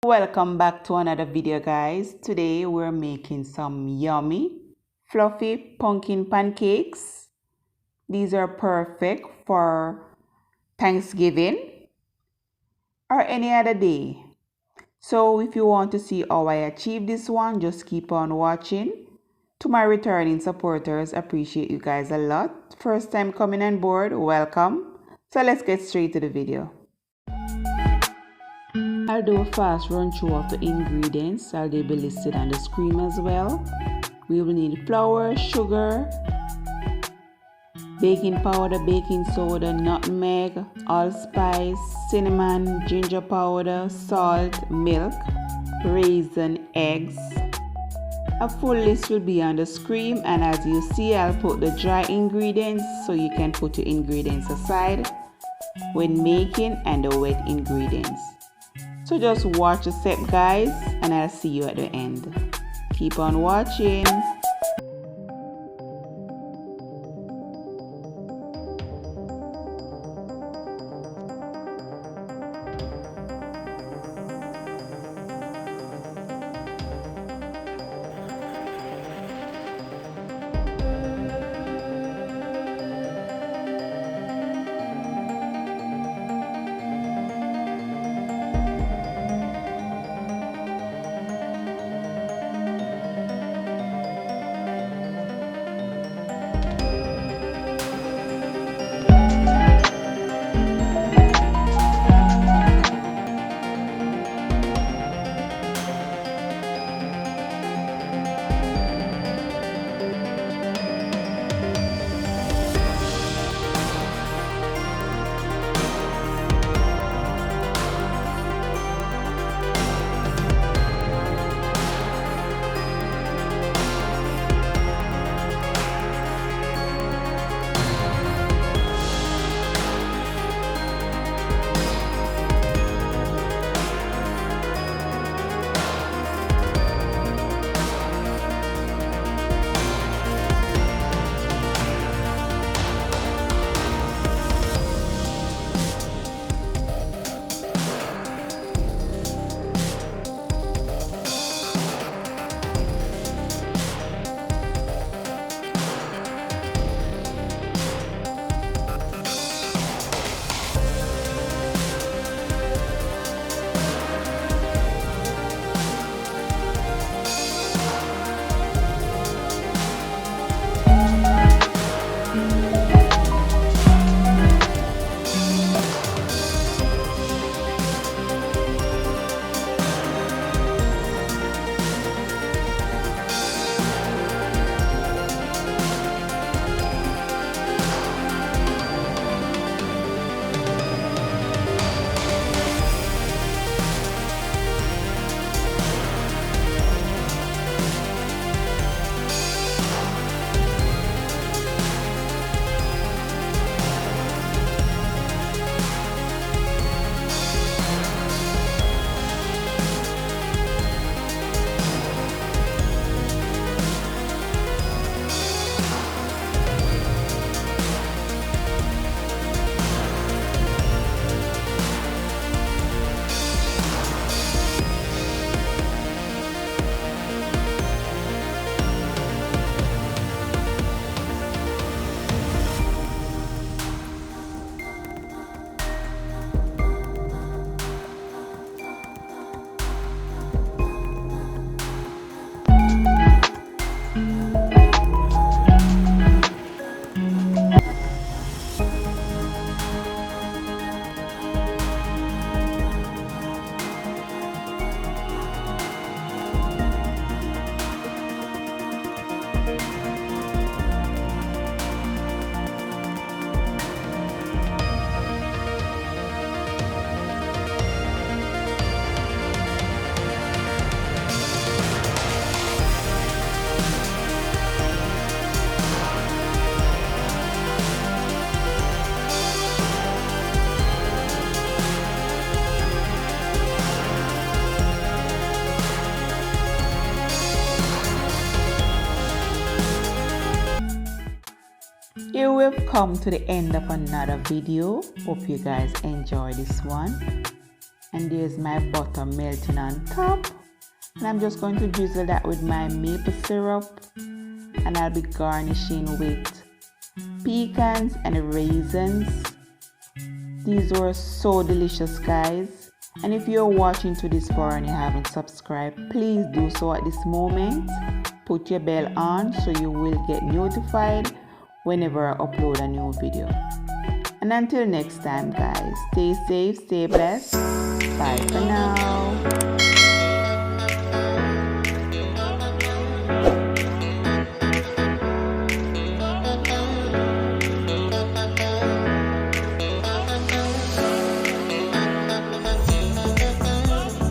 Welcome back to another video, guys. Today we're making some yummy fluffy pumpkin pancakes. These are perfect for Thanksgiving or any other day. So if you want to see how I achieve this one, just keep on watching. To my returning supporters, appreciate you guys a lot. First time coming on board, welcome. So let's get straight to the video. I'll do a fast run through of the ingredients. They'll be listed on the screen as well. We will need flour, sugar, baking powder, baking soda, nutmeg, allspice, cinnamon, ginger powder, salt, milk, raisin, eggs. A full list will be on the screen, and as you see, I'll put the dry ingredients so you can put your ingredients aside when making and the wet ingredients. So just watch the step, guys, and I'll see you at the end. Keep on watching. Here we've come to the end of another video. Hope you guys enjoy this one. And there's my butter melting on top. And I'm just going to drizzle that with my maple syrup. And I'll be garnishing with pecans and raisins. These were so delicious, guys. And if you're watching to this far and you haven't subscribed, please do so at this moment. Put your bell on so you will get notified whenever I upload a new video. And until next time, guys, stay safe, stay blessed. Bye for now.